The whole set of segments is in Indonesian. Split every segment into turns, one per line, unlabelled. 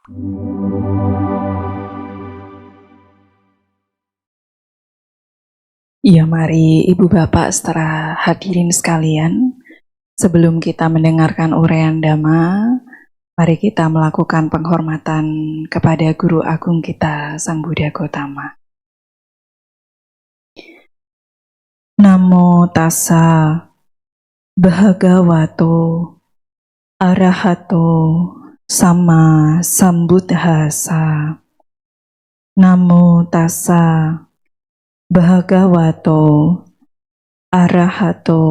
Ya, mari Ibu Bapak setara hadirin sekalian, sebelum kita mendengarkan uraian Dhamma, mari kita melakukan penghormatan kepada Guru Agung kita, Sang Buddha Gotama. Namo tassa bhagavato arahato sama sambuddhassa. Namo tassa bhagavato arahato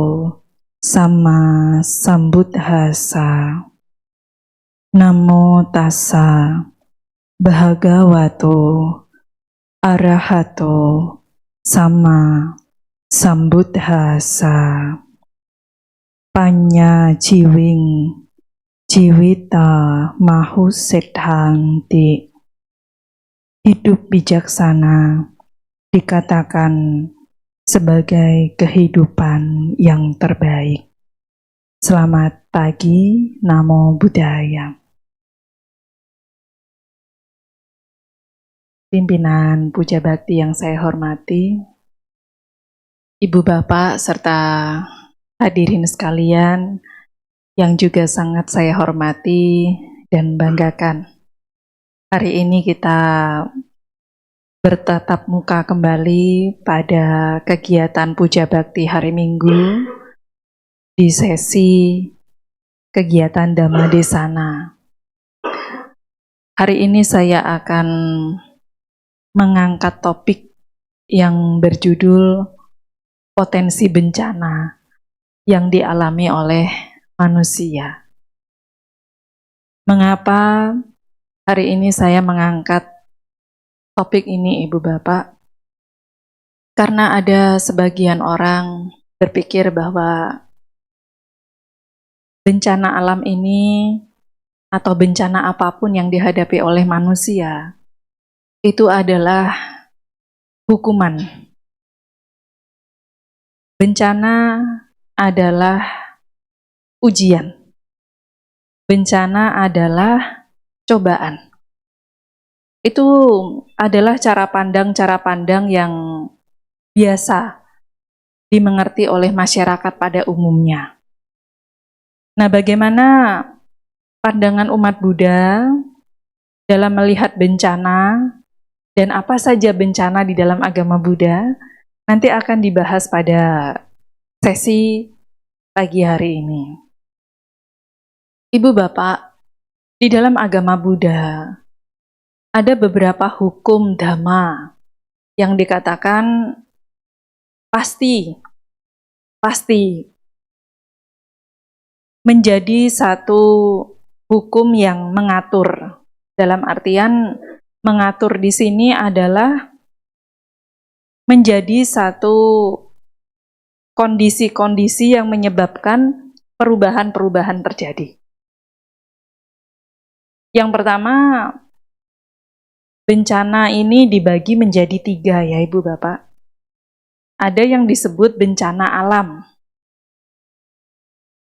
sama sambuddhassa. Namo tassa bhagavato arahato sama sambuddhassa. Panya jiwing jiwita mahuseddhanti. Hidup bijaksana dikatakan sebagai kehidupan yang terbaik. Selamat pagi, Namo Buddhaya. Pimpinan Puja Bakti yang saya hormati, Ibu Bapak serta hadirin sekalian yang juga sangat saya hormati dan banggakan. Hari ini kita bertatap muka kembali pada kegiatan Puja Bakti hari Minggu di sesi kegiatan Dhamma Desana. Hari ini saya akan mengangkat topik yang berjudul potensi bencana yang dialami oleh manusia. Mengapa hari ini saya mengangkat topik ini, Ibu Bapak? Karena ada sebagian orang berpikir bahwa bencana alam ini atau bencana apapun yang dihadapi oleh manusia itu adalah hukuman. Bencana adalah ujian. Bencana adalah cobaan. Itu adalah cara pandang yang biasa dimengerti oleh masyarakat pada umumnya. Nah, bagaimana pandangan umat Buddha dalam melihat bencana dan apa saja bencana di dalam agama Buddha nanti akan dibahas pada sesi pagi hari ini. Ibu Bapak, di dalam agama Buddha ada beberapa hukum dhamma yang dikatakan pasti menjadi satu hukum yang mengatur. Dalam artian mengatur di sini adalah menjadi satu kondisi-kondisi yang menyebabkan perubahan-perubahan terjadi. Yang pertama, bencana ini dibagi menjadi 3 ya Ibu Bapak. Ada yang disebut bencana alam.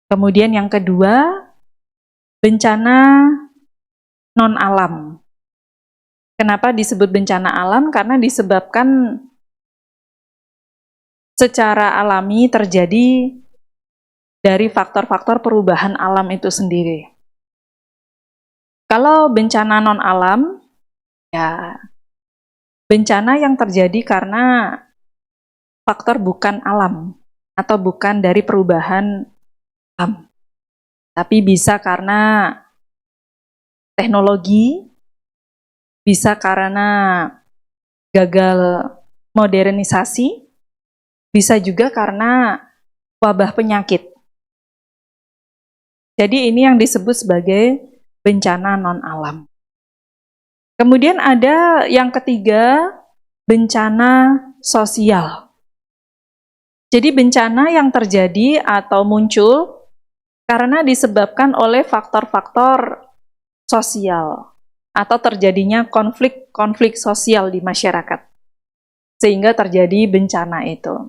Kemudian yang kedua, bencana non-alam. Kenapa disebut bencana alam? Karena disebabkan secara alami terjadi dari faktor-faktor perubahan alam itu sendiri. Kalau bencana non-alam, ya bencana yang terjadi karena faktor bukan alam atau bukan dari perubahan alam. Tapi bisa karena teknologi, bisa karena gagal modernisasi, bisa juga karena wabah penyakit. Jadi ini yang disebut sebagai bencana non-alam. Kemudian ada yang ketiga, bencana sosial. Jadi bencana yang terjadi atau muncul karena disebabkan oleh faktor-faktor sosial atau terjadinya konflik sosial di masyarakat sehingga terjadi bencana itu.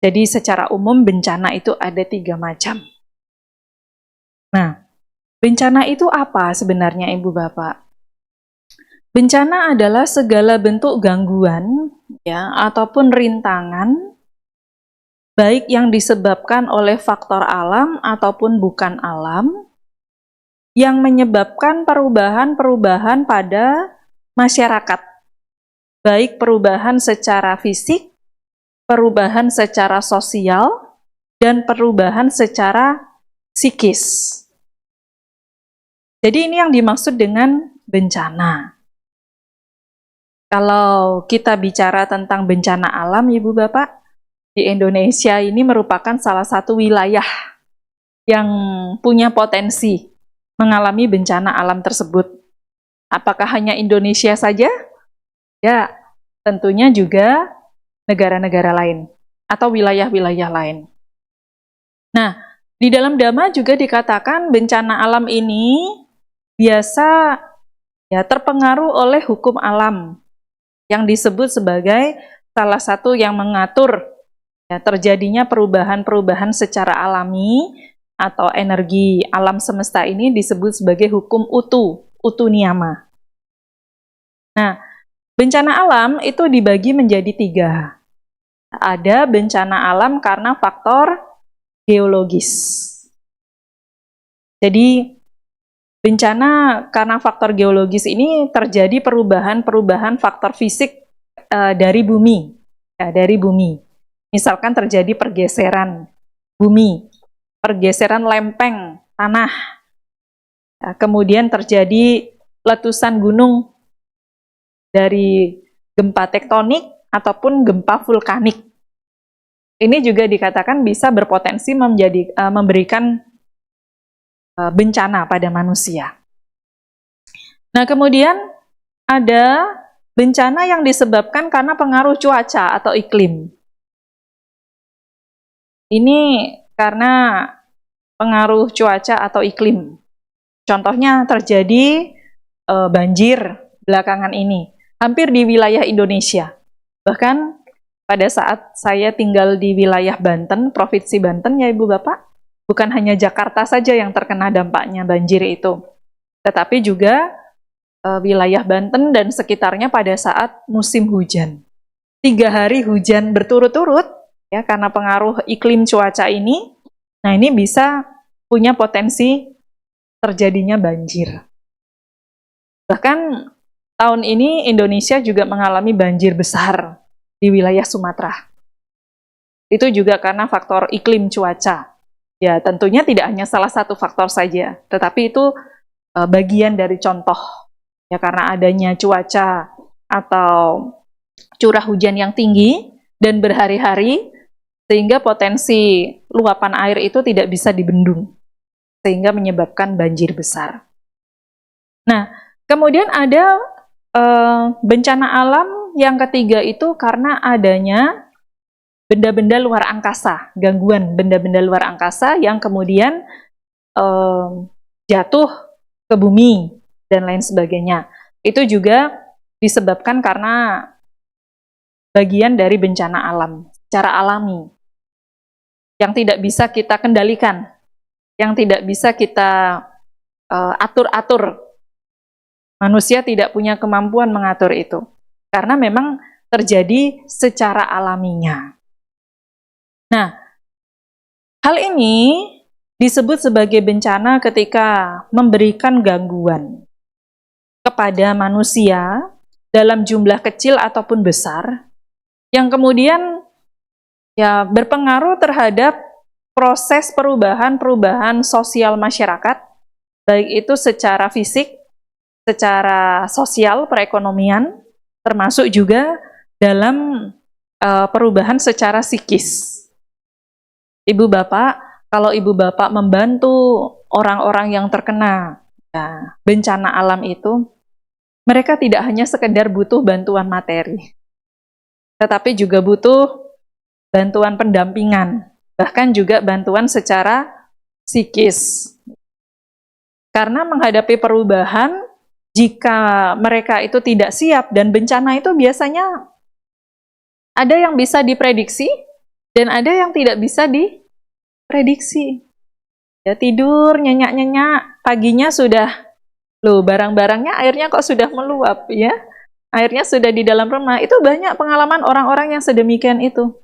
Jadi secara umum bencana itu ada 3 macam. Nah, bencana itu apa sebenarnya Ibu Bapak? Bencana adalah segala bentuk gangguan ya ataupun rintangan baik yang disebabkan oleh faktor alam ataupun bukan alam yang menyebabkan perubahan-perubahan pada masyarakat, baik perubahan secara fisik, perubahan secara sosial, dan perubahan secara psikis. Jadi ini yang dimaksud dengan bencana. Kalau kita bicara tentang bencana alam, Ibu Bapak, di Indonesia ini merupakan salah satu wilayah yang punya potensi mengalami bencana alam tersebut. Apakah hanya Indonesia saja? Ya, tentunya juga negara-negara lain atau wilayah-wilayah lain. Nah, di dalam Dhamma juga dikatakan bencana alam ini biasa ya terpengaruh oleh hukum alam yang disebut sebagai salah satu yang mengatur ya, terjadinya perubahan-perubahan secara alami atau energi alam semesta ini disebut sebagai hukum utu niyama. Nah, bencana alam itu dibagi menjadi 3. Ada bencana alam karena faktor geologis. Jadi, bencana karena faktor geologis ini terjadi perubahan-perubahan faktor fisik dari bumi. Ya, dari bumi. Misalkan terjadi pergeseran bumi, pergeseran lempeng tanah, ya, kemudian terjadi letusan gunung dari gempa tektonik ataupun gempa vulkanik. Ini juga dikatakan bisa berpotensi memberikan bencana pada manusia. Nah, kemudian ada bencana yang disebabkan karena pengaruh cuaca atau iklim. Ini karena pengaruh cuaca atau iklim. Contohnya terjadi banjir belakangan ini, hampir di wilayah Indonesia. Bahkan pada saat saya tinggal di wilayah Banten, Provinsi Banten ya Ibu Bapak, bukan hanya Jakarta saja yang terkena dampaknya banjir itu, tetapi juga wilayah Banten dan sekitarnya pada saat musim hujan. 3 hari hujan berturut-turut, ya karena pengaruh iklim cuaca ini, nah ini bisa punya potensi terjadinya banjir. Bahkan tahun ini Indonesia juga mengalami banjir besar di wilayah Sumatera. Itu juga karena faktor iklim cuaca. Ya tentunya tidak hanya salah satu faktor saja, tetapi itu bagian dari contoh. Ya karena adanya cuaca atau curah hujan yang tinggi dan berhari-hari, sehingga potensi luapan air itu tidak bisa dibendung, sehingga menyebabkan banjir besar. Nah, kemudian ada bencana alam yang ketiga itu karena adanya benda-benda luar angkasa, gangguan benda-benda luar angkasa yang kemudian jatuh ke bumi dan lain sebagainya. Itu juga disebabkan karena bagian dari bencana alam, secara alami, yang tidak bisa kita kendalikan, yang tidak bisa kita atur-atur. Manusia tidak punya kemampuan mengatur itu, karena memang terjadi secara alaminya. Nah, hal ini disebut sebagai bencana ketika memberikan gangguan kepada manusia dalam jumlah kecil ataupun besar, yang kemudian ya berpengaruh terhadap proses perubahan-perubahan sosial masyarakat, baik itu secara fisik, secara sosial, perekonomian, termasuk juga dalam perubahan secara psikis. Ibu Bapak, kalau Ibu Bapak membantu orang-orang yang terkena ya, bencana alam itu, mereka tidak hanya sekedar butuh bantuan materi, tetapi juga butuh bantuan pendampingan, bahkan juga bantuan secara psikis. Karena menghadapi perubahan, jika mereka itu tidak siap, dan bencana itu biasanya ada yang bisa diprediksi, dan ada yang tidak bisa diprediksi. Ya tidur, nyenyak-nyenyak, paginya sudah Loh, barang-barangnya airnya kok sudah meluap ya? Airnya sudah di dalam rumah. Itu banyak pengalaman orang-orang yang sedemikian itu.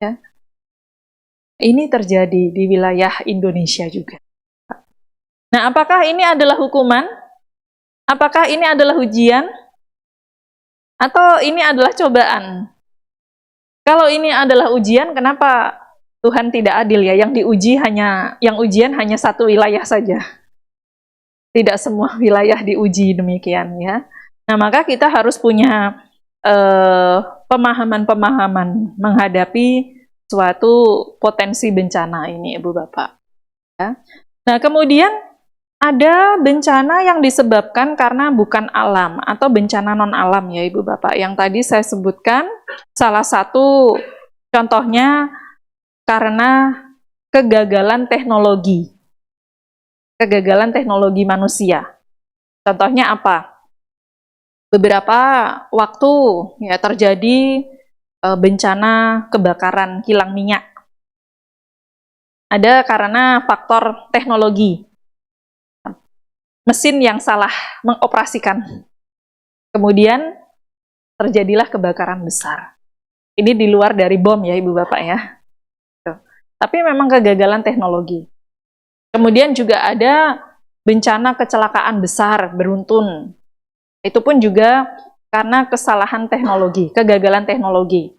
Ya. Ini terjadi di wilayah Indonesia juga. Nah, apakah ini adalah hukuman? Apakah ini adalah ujian? Atau ini adalah cobaan? Kalau ini adalah ujian, kenapa Tuhan tidak adil ya? Yang ujian hanya satu wilayah saja. Tidak semua wilayah diuji demikian ya. Nah, maka kita harus punya pemahaman-pemahaman menghadapi suatu potensi bencana ini, Ibu Bapak. Ya. Nah, kemudian ada bencana yang disebabkan karena bukan alam atau bencana non-alam ya Ibu Bapak. Yang tadi saya sebutkan salah satu contohnya karena kegagalan teknologi. Kegagalan teknologi manusia. Contohnya apa? Beberapa waktu ya terjadi bencana kebakaran kilang minyak. Ada karena faktor teknologi. Mesin yang salah mengoperasikan. Kemudian terjadilah kebakaran besar. Ini di luar dari bom ya Ibu Bapak ya. Tapi memang kegagalan teknologi. Kemudian juga ada bencana kecelakaan besar beruntun. Itu pun juga karena kesalahan teknologi, kegagalan teknologi.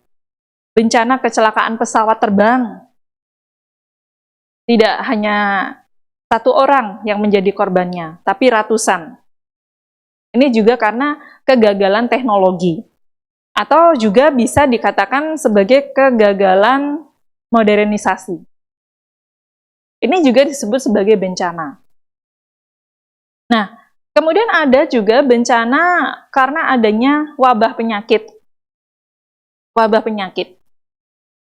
Bencana kecelakaan pesawat terbang. Tidak hanya satu orang yang menjadi korbannya, tapi ratusan. Ini juga karena kegagalan teknologi. Atau juga bisa dikatakan sebagai kegagalan modernisasi. Ini juga disebut sebagai bencana. Nah, kemudian ada juga bencana karena adanya wabah penyakit. Wabah penyakit.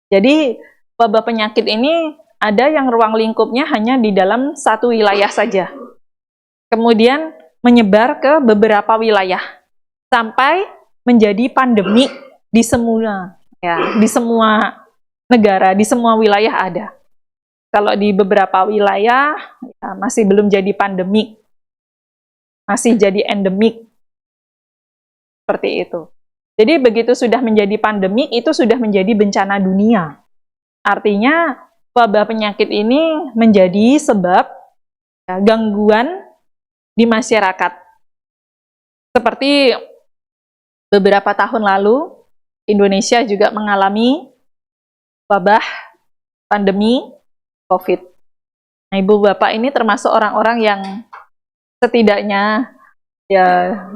Jadi, wabah penyakit ini ada yang ruang lingkupnya hanya di dalam satu wilayah saja. Kemudian menyebar ke beberapa wilayah. Sampai menjadi pandemi di semua negara, di semua wilayah ada. Kalau di beberapa wilayah ya, masih belum jadi pandemik, masih jadi endemik, seperti itu. Jadi begitu sudah menjadi pandemik, itu sudah menjadi bencana dunia. Artinya wabah penyakit ini menjadi sebab ya, gangguan di masyarakat. Seperti beberapa tahun lalu, Indonesia juga mengalami wabah pandemi COVID. Nah, Ibu Bapak ini termasuk orang-orang yang setidaknya ya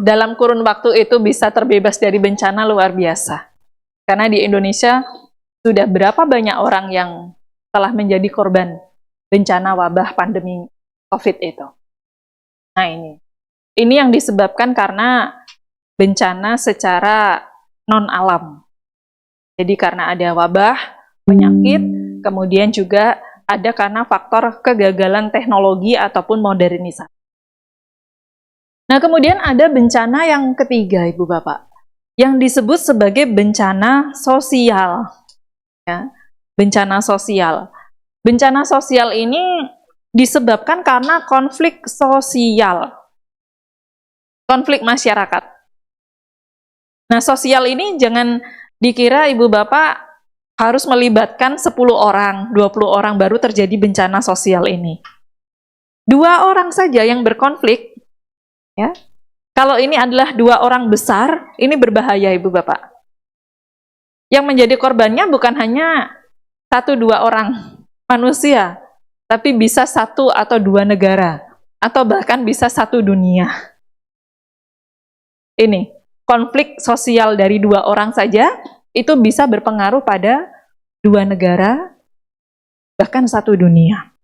dalam kurun waktu itu bisa terbebas dari bencana luar biasa. Karena di Indonesia sudah berapa banyak orang yang telah menjadi korban bencana wabah pandemi COVID itu. Nah, ini yang disebabkan karena bencana secara non-alam. Jadi karena ada wabah, penyakit, kemudian juga ada karena faktor kegagalan teknologi ataupun modernisasi. Nah, kemudian ada bencana yang ketiga, Ibu Bapak, yang disebut sebagai bencana sosial. Ya, bencana sosial. Bencana sosial ini disebabkan karena konflik sosial, konflik masyarakat. Nah, sosial ini jangan dikira Ibu Bapak harus melibatkan 10 orang, 20 orang baru terjadi bencana sosial ini. 2 orang saja yang berkonflik, ya. Kalau ini adalah 2 orang besar, ini berbahaya Ibu Bapak. Yang menjadi korbannya bukan hanya 1-2 orang manusia, tapi bisa 1 atau 2 negara, atau bahkan bisa 1 dunia. Ini, konflik sosial dari 2 orang saja, itu bisa berpengaruh pada 2 negara, bahkan 1 dunia.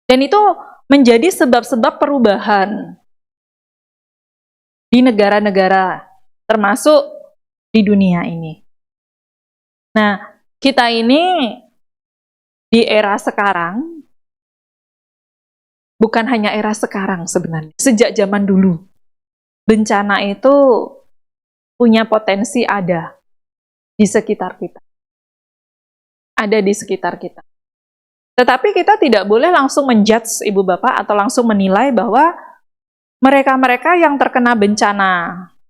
Dan itu menjadi sebab-sebab perubahan di negara-negara, termasuk di dunia ini. Nah, kita ini di era sekarang, bukan hanya era sekarang sebenarnya, sejak zaman dulu, bencana itu punya potensi ada di sekitar kita. Ada di sekitar kita. Tetapi kita tidak boleh langsung menjudge Ibu Bapak atau langsung menilai bahwa
mereka-mereka yang terkena bencana,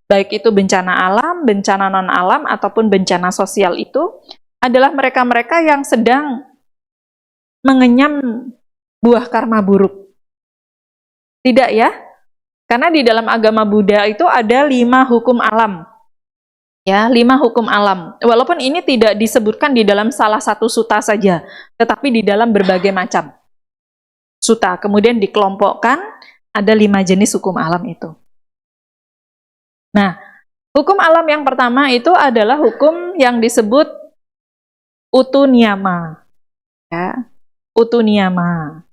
baik itu bencana alam, bencana non-alam, ataupun bencana sosial itu adalah mereka-mereka yang sedang mengenyam buah karma buruk. Tidak ya? Karena di dalam agama Buddha itu ada 5 hukum alam. Ya, 5 hukum alam. Walaupun ini tidak disebutkan di dalam salah satu sutta saja, tetapi di dalam berbagai macam sutta. Kemudian dikelompokkan ada 5 jenis hukum alam itu. Nah, hukum alam yang pertama itu adalah hukum yang disebut utu niyama. Ya, utu niyama.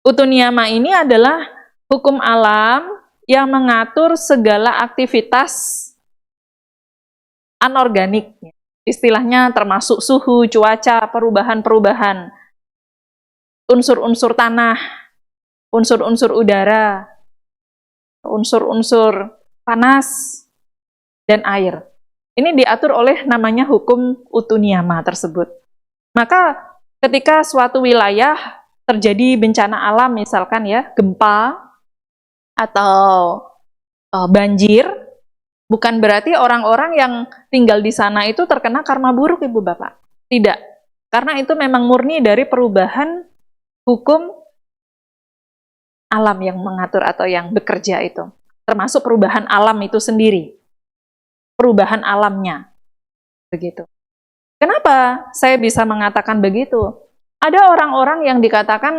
Utu niyama ini adalah hukum alam yang mengatur segala aktivitas anorganik. Istilahnya termasuk suhu, cuaca, perubahan-perubahan, unsur-unsur tanah, unsur-unsur udara, unsur-unsur panas, dan air. Ini diatur oleh namanya hukum utu niyama tersebut. Maka ketika suatu wilayah terjadi bencana alam, misalkan ya, gempa atau banjir, bukan berarti orang-orang yang tinggal di sana itu terkena karma buruk, Ibu Bapak. Tidak. Karena itu memang murni dari perubahan hukum alam yang mengatur atau yang bekerja itu. Termasuk perubahan alam itu sendiri. Perubahan alamnya. Begitu. Kenapa saya bisa mengatakan begitu? Ada orang-orang yang dikatakan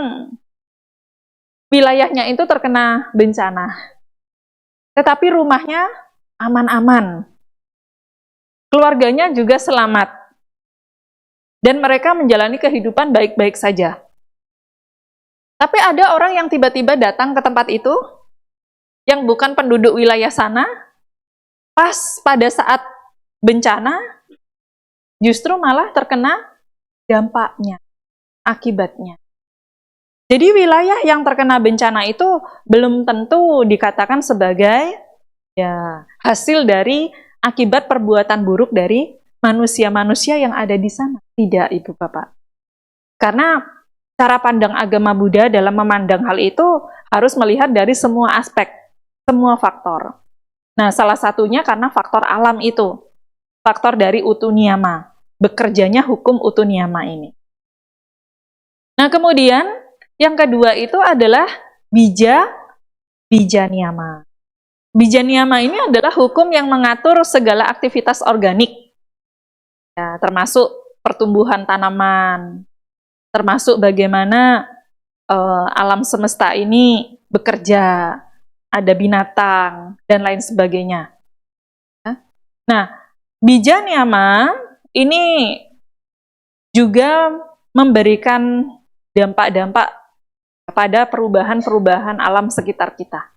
wilayahnya itu terkena bencana. Tetapi rumahnya aman-aman. Keluarganya juga selamat. Dan mereka menjalani kehidupan baik-baik saja. Tapi ada orang yang tiba-tiba datang ke tempat itu, yang bukan penduduk wilayah sana, pas pada saat bencana, justru malah terkena dampaknya, akibatnya. Jadi wilayah yang terkena bencana itu belum tentu dikatakan sebagai ya hasil dari akibat perbuatan buruk dari manusia-manusia yang ada di sana. Tidak, Ibu Bapak. Karena cara pandang agama Buddha dalam memandang hal itu harus melihat dari semua aspek, semua faktor. Nah, salah satunya karena faktor alam itu, faktor dari utu niyama, bekerjanya hukum utu niyama ini. Nah, kemudian yang kedua itu adalah bija niyama. Bija niyama ini adalah hukum yang mengatur segala aktivitas organik, ya, termasuk pertumbuhan tanaman, termasuk bagaimana alam semesta ini bekerja, ada binatang, dan lain sebagainya. Nah, bija niyama ini juga memberikan dampak-dampak pada perubahan-perubahan alam sekitar kita.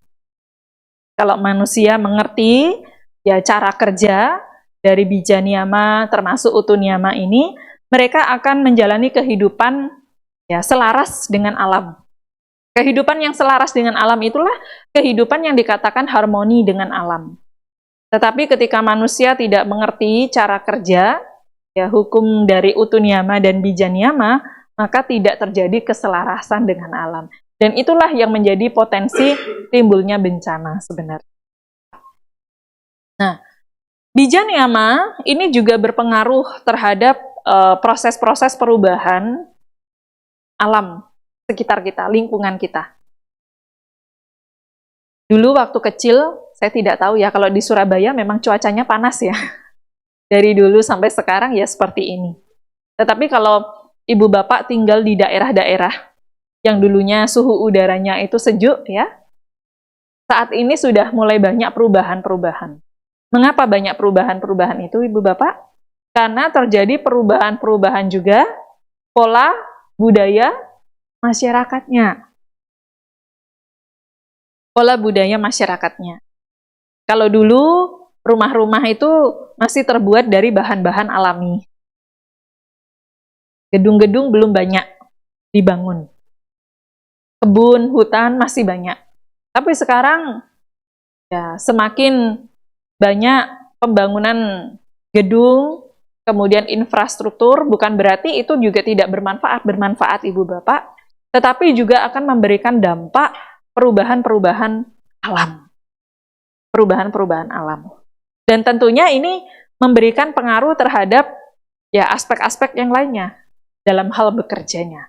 Kalau manusia mengerti ya cara kerja dari bija niyama termasuk utu niyama ini, mereka akan menjalani kehidupan ya selaras dengan alam. Kehidupan yang selaras dengan alam itulah kehidupan yang dikatakan harmoni dengan alam. Tetapi ketika manusia tidak mengerti cara kerja ya hukum dari utu niyama dan bija niyama, maka tidak terjadi keselarasan dengan alam. Dan itulah yang menjadi potensi timbulnya bencana sebenarnya. Nah, bija niyama ini juga berpengaruh terhadap proses-proses perubahan alam sekitar kita, lingkungan kita. Dulu waktu kecil, saya tidak tahu ya, kalau di Surabaya memang cuacanya panas ya. Dari dulu sampai sekarang ya seperti ini. Tetapi kalau Ibu Bapak tinggal di daerah-daerah yang dulunya suhu udaranya itu sejuk ya, saat ini sudah mulai banyak perubahan-perubahan. Mengapa banyak perubahan-perubahan itu, Ibu Bapak? Karena terjadi perubahan-perubahan juga pola budaya masyarakatnya. Pola budaya masyarakatnya. Kalau dulu rumah-rumah itu masih terbuat dari bahan-bahan alami. Gedung-gedung belum banyak dibangun. Kebun, hutan masih banyak. Tapi sekarang ya semakin banyak pembangunan gedung, kemudian infrastruktur, bukan berarti itu juga tidak bermanfaat Ibu Bapak, tetapi juga akan memberikan dampak perubahan-perubahan alam, perubahan-perubahan alam. Dan tentunya ini memberikan pengaruh terhadap ya aspek-aspek yang lainnya dalam hal bekerjanya.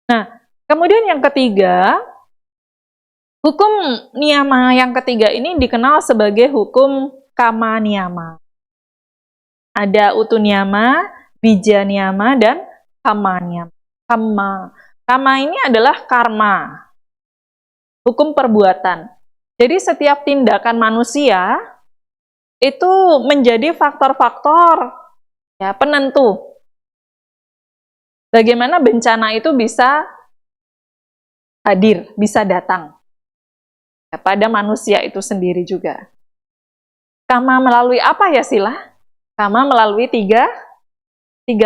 Nah, kemudian yang ketiga, hukum niyama yang ketiga ini dikenal sebagai hukum kama niyama. Ada utu niyama, bija niyama, dan kama niyama. Kama ini adalah karma, hukum perbuatan. Jadi setiap tindakan manusia itu menjadi faktor-faktor ya penentu bagaimana bencana itu bisa hadir, bisa datang ya, pada manusia itu sendiri juga. Kama melalui apa ya Sila? Kama melalui tiga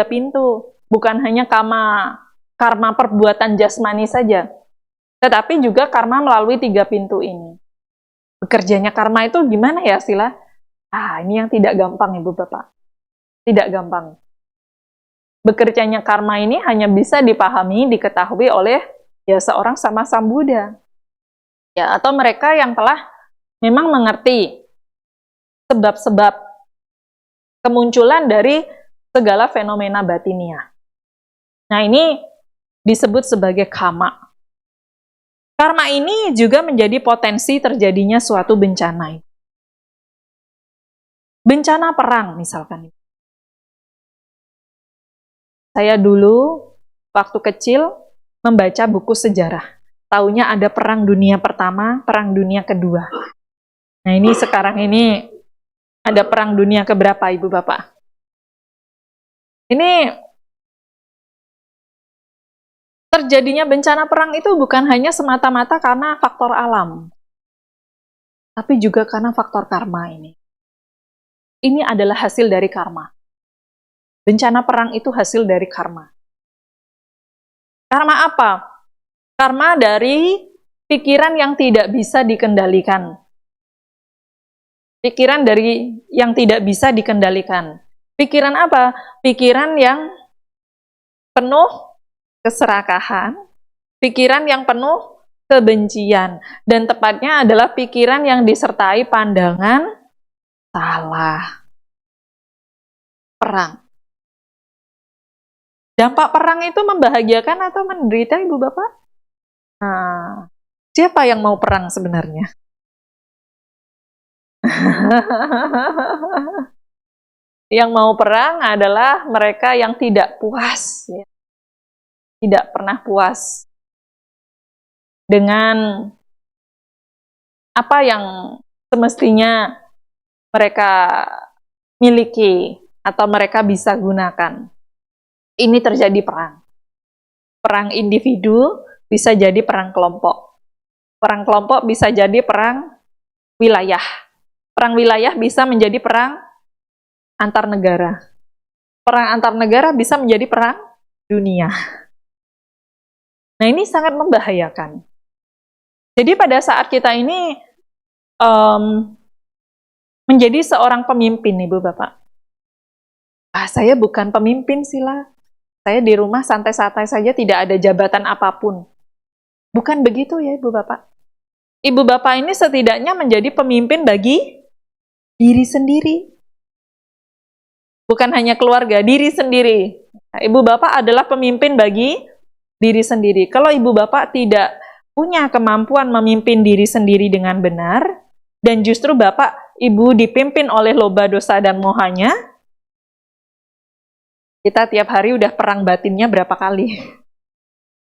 pintu. Bukan hanya karma perbuatan jasmani saja, tetapi juga karma melalui 3 pintu ini. Bekerjanya karma itu gimana ya Sila? Ini yang tidak gampang Ibu Bapak. Tidak gampang. Bekerjanya karma ini hanya bisa dipahami, diketahui oleh ya seorang sama Sambuddha. Ya, atau mereka yang telah memang mengerti sebab-sebab kemunculan dari segala fenomena batiniah. Nah, ini disebut sebagai karma. Karma ini juga menjadi potensi terjadinya suatu bencana. Bencana perang misalkan. Saya dulu waktu kecil membaca buku sejarah. Taunya ada Perang Dunia Pertama, Perang Dunia Kedua. Nah ini sekarang ini ada Perang Dunia keberapa Ibu Bapak? Ini terjadinya bencana perang itu bukan hanya semata-mata karena faktor alam, tapi juga karena faktor karma ini. Ini adalah hasil dari karma. Bencana perang itu hasil dari karma. Karma apa? Karma dari pikiran yang tidak bisa dikendalikan. Pikiran dari yang tidak bisa dikendalikan. Pikiran apa? Pikiran yang penuh keserakahan, pikiran yang penuh kebencian, dan tepatnya adalah pikiran yang disertai pandangan salah. Perang. Dampak perang itu membahagiakan atau menderita Ibu Bapak? Nah, siapa yang mau perang sebenarnya? Yang mau perang adalah mereka yang tidak puas, ya. Tidak pernah puas dengan apa yang semestinya mereka miliki atau mereka bisa gunakan. Ini terjadi perang. Perang individu bisa jadi perang kelompok. Perang kelompok bisa jadi perang wilayah. Perang wilayah bisa menjadi perang antar negara. Perang antar negara bisa menjadi perang dunia. Nah, ini sangat membahayakan. Jadi pada saat kita ini menjadi seorang pemimpin, Ibu Bapak. Saya bukan pemimpin Sila. Saya di rumah santai-santai saja, tidak ada jabatan apapun. Bukan begitu ya Ibu Bapak. Ibu Bapak ini setidaknya menjadi pemimpin bagi diri sendiri. Bukan hanya keluarga, diri sendiri. Nah, Ibu Bapak adalah pemimpin bagi diri sendiri. Kalau Ibu Bapak tidak punya kemampuan memimpin diri sendiri dengan benar, dan justru Bapak, Ibu dipimpin oleh loba dosa dan mohanya, kita tiap hari udah perang batinnya berapa kali?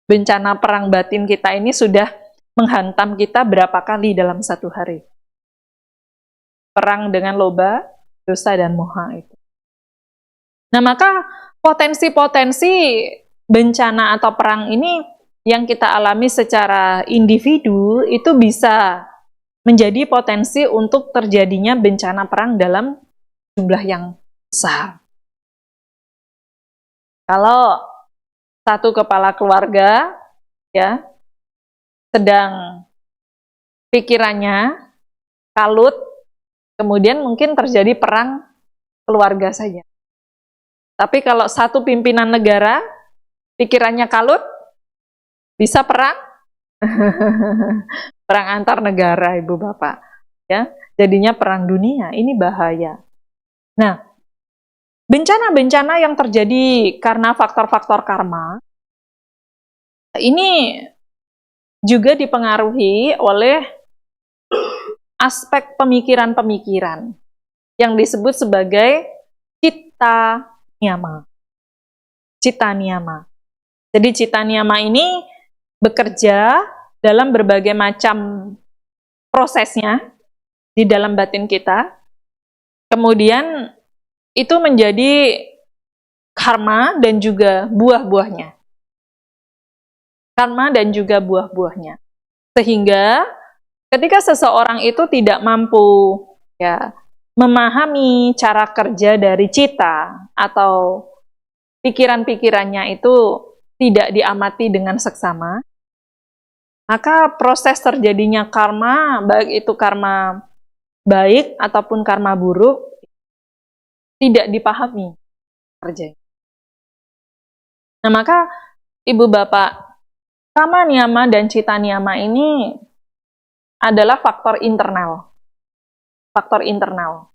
Bencana perang batin kita ini sudah menghantam kita berapa kali dalam satu hari? Perang dengan loba, dosa, dan moha itu. Nah, maka potensi-potensi bencana atau perang ini yang kita alami secara individu itu bisa menjadi potensi untuk terjadinya bencana perang dalam jumlah yang besar. Kalau satu kepala keluarga ya sedang pikirannya kalut, kemudian mungkin terjadi perang keluarga saja. Tapi kalau satu pimpinan negara pikirannya kalut, bisa perang Perang antar negara, Ibu Bapak. Ya, jadinya perang dunia, ini bahaya. Nah, bencana-bencana yang terjadi karena faktor-faktor karma, ini juga dipengaruhi oleh aspek pemikiran-pemikiran yang disebut sebagai cita niyama. Cita niyama. Jadi cita niyama ini bekerja dalam berbagai macam prosesnya di dalam batin kita. Kemudian itu menjadi karma dan juga buah-buahnya. Karma dan juga buah-buahnya. Sehingga ketika seseorang itu tidak mampu ya memahami cara kerja dari cita atau pikiran-pikirannya itu tidak diamati dengan seksama, maka proses terjadinya karma, baik itu karma baik ataupun karma buruk, tidak dipahami kerjanya. Nah, maka Ibu Bapak, kama niyama dan cita niyama ini adalah faktor internal. Faktor internal.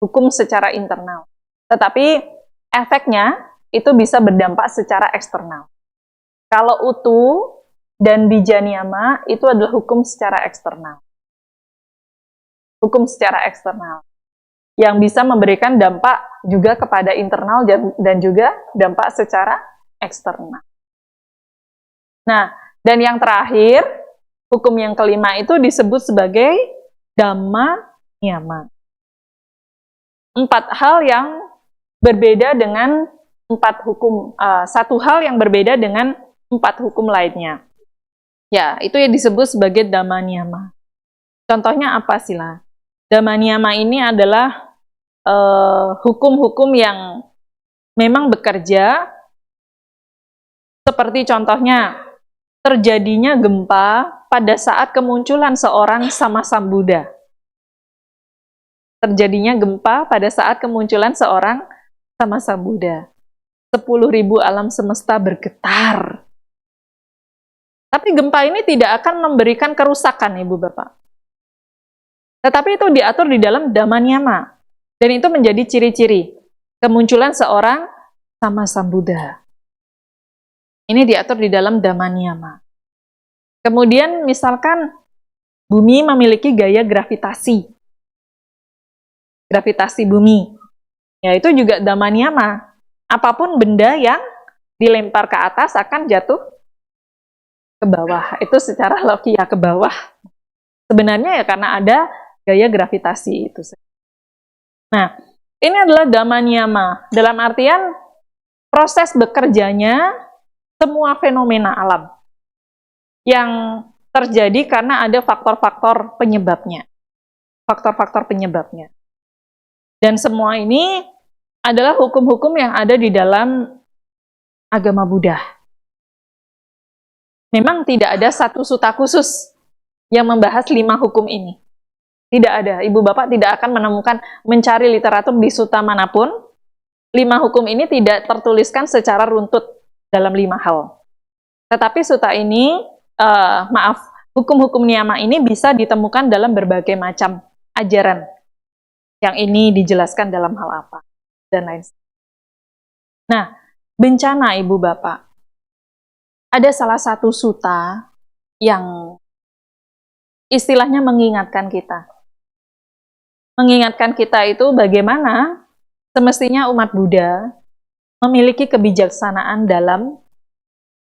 Hukum secara internal. Tetapi efeknya itu bisa berdampak secara eksternal. Kalau utu dan bija niyama itu adalah hukum secara eksternal. Hukum secara eksternal. Yang bisa memberikan dampak juga kepada internal dan juga dampak secara eksternal. Nah, dan yang terakhir, hukum yang kelima itu disebut sebagai dhamma niyama. 4 hal yang berbeda dengan 4 hukum, satu hal yang berbeda dengan 4 hukum lainnya. Ya, itu yang disebut sebagai dhamma niyama. Contohnya apa sila? Dhamma niyama ini adalah hukum-hukum yang memang bekerja seperti contohnya terjadinya gempa pada saat kemunculan seorang Samasambuddha. Terjadinya gempa pada saat kemunculan seorang Samasambuddha. 10.000 alam semesta bergetar. Tapi gempa ini tidak akan memberikan kerusakan, Ibu Bapak. Tetapi itu diatur di dalam dhamma niyama. Dan itu menjadi ciri-ciri kemunculan seorang Samasambuddha. Ini diatur di dalam dhamma niyama. Kemudian misalkan bumi memiliki gaya gravitasi. Gravitasi bumi. Ya, itu juga dhamma niyama. Apapun benda yang dilempar ke atas akan jatuh ke bawah. Itu secara logika ke bawah. Sebenarnya ya karena ada gaya gravitasi itu. Nah, ini adalah dhamma niyama. Dalam artian proses bekerjanya semua fenomena alam yang terjadi karena ada faktor-faktor penyebabnya. Faktor-faktor penyebabnya. Dan semua ini adalah hukum-hukum yang ada di dalam agama Buddha. Memang tidak ada satu sutta khusus yang membahas 5 hukum ini. Tidak ada. Ibu Bapak tidak akan menemukan mencari literatur di sutta manapun. 5 hukum ini tidak tertuliskan secara runtut dalam 5 hal. Tetapi sutta ini, hukum-hukum niyama ini bisa ditemukan dalam berbagai macam ajaran. Yang ini dijelaskan dalam hal apa dan lain sebagainya. Nah, bencana Ibu Bapak. Ada salah satu sutta yang istilahnya mengingatkan kita. Mengingatkan kita itu bagaimana semestinya umat Buddha memiliki kebijaksanaan dalam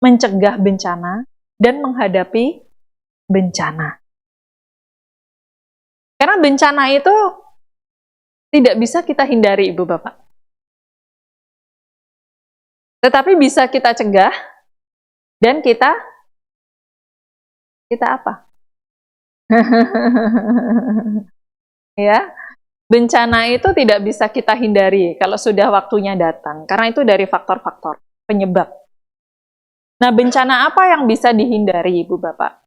mencegah bencana dan menghadapi bencana. Karena bencana itu tidak bisa kita hindari, Ibu Bapak. Tetapi bisa kita cegah dan kita apa? Ya, bencana itu tidak bisa kita hindari kalau sudah waktunya datang, karena itu dari faktor-faktor penyebab. Nah, bencana apa yang bisa dihindari, Ibu Bapak?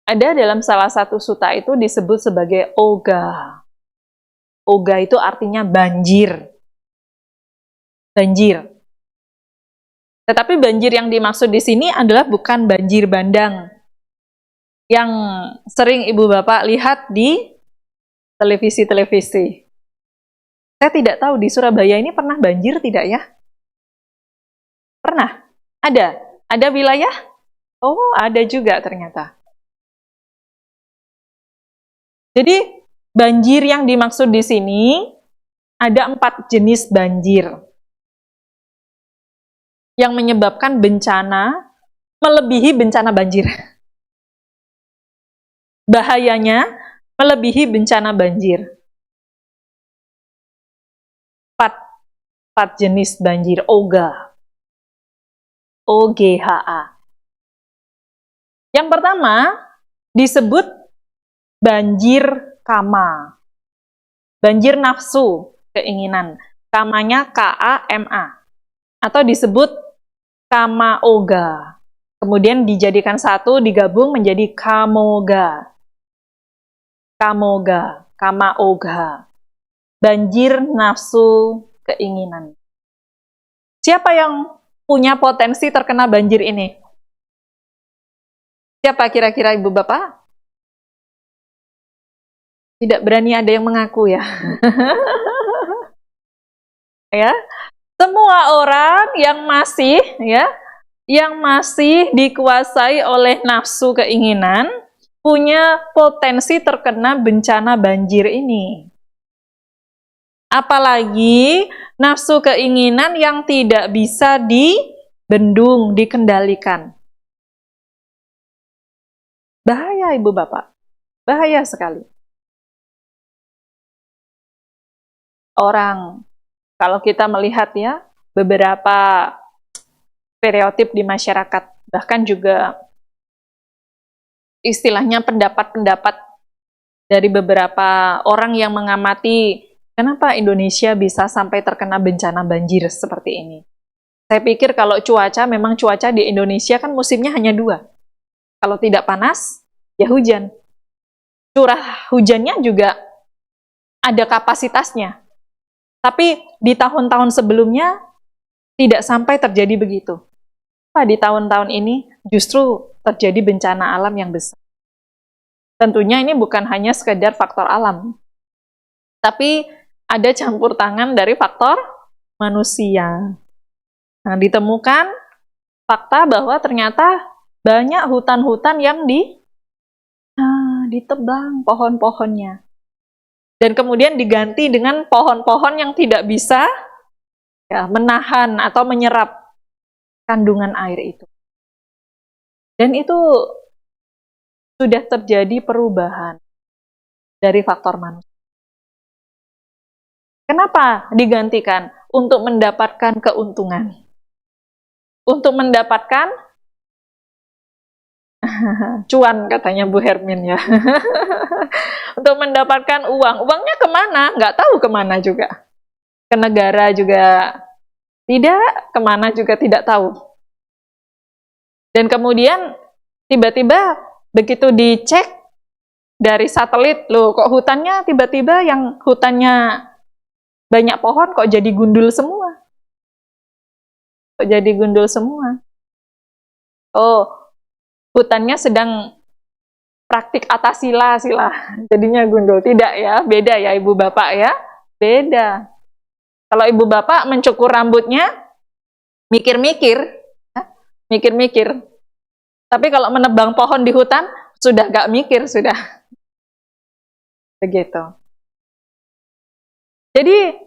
Ada dalam salah satu sutta itu disebut sebagai oga. Oga itu artinya banjir. Banjir. Tetapi banjir yang dimaksud di sini adalah bukan banjir bandang, yang sering ibu bapak lihat di televisi-televisi. Saya tidak tahu di Surabaya ini pernah banjir tidak ya? Pernah? Ada? Ada wilayah? Oh, ada juga ternyata. Jadi banjir yang dimaksud di sini ada 4 jenis banjir yang menyebabkan bencana melebihi bencana banjir. Bahayanya melebihi bencana banjir. 4 jenis banjir OGA. OGHA. Yang pertama disebut banjir kama. Banjir nafsu, keinginan. Kamanya KAMA. Atau disebut kama oga. Kemudian dijadikan satu, digabung menjadi kamoga. Kamoga, kama oga. Banjir nafsu keinginan. Siapa yang punya potensi terkena banjir ini? Siapa kira-kira ibu bapak? Tidak berani ada yang mengaku ya. Ya. Semua orang yang masih dikuasai oleh nafsu keinginan punya potensi terkena bencana banjir ini. Apalagi nafsu keinginan yang tidak bisa dibendung, dikendalikan. Bahaya ibu bapak, bahaya sekali. Orang, kalau kita melihat ya, beberapa stereotip di masyarakat, bahkan juga istilahnya pendapat-pendapat dari beberapa orang yang mengamati kenapa Indonesia bisa sampai terkena bencana banjir seperti ini. Saya pikir kalau cuaca, memang cuaca di Indonesia kan musimnya hanya 2. Kalau tidak panas, ya hujan. Curah hujannya juga ada kapasitasnya. Tapi di tahun-tahun sebelumnya tidak sampai terjadi begitu. Di tahun-tahun ini justru terjadi bencana alam yang besar. Tentunya ini bukan hanya sekedar faktor alam, tapi ada campur tangan dari faktor manusia. Nah, ditemukan fakta bahwa ternyata banyak hutan-hutan yang ditebang pohon-pohonnya. Dan kemudian diganti dengan pohon-pohon yang tidak bisa menahan atau menyerap kandungan air itu. Dan itu sudah terjadi perubahan dari faktor manusia. Kenapa digantikan? Untuk mendapatkan keuntungan. Untuk mendapatkan cuan, katanya Bu Hermin ya. Untuk mendapatkan uang. Uangnya kemana? Nggak tahu kemana juga. Ke negara juga tidak, kemana juga tidak tahu. Dan kemudian tiba-tiba begitu dicek dari satelit, loh kok hutannya tiba-tiba yang hutannya banyak pohon kok jadi gundul semua. Kok jadi gundul semua. Oh, hutannya sedang praktik atasila, jadinya gundul. Tidak ya, beda ya ibu bapak ya, beda. Kalau ibu bapak mencukur rambutnya, mikir-mikir. Tapi kalau menebang pohon di hutan, sudah gak mikir, sudah. Begitu. Jadi,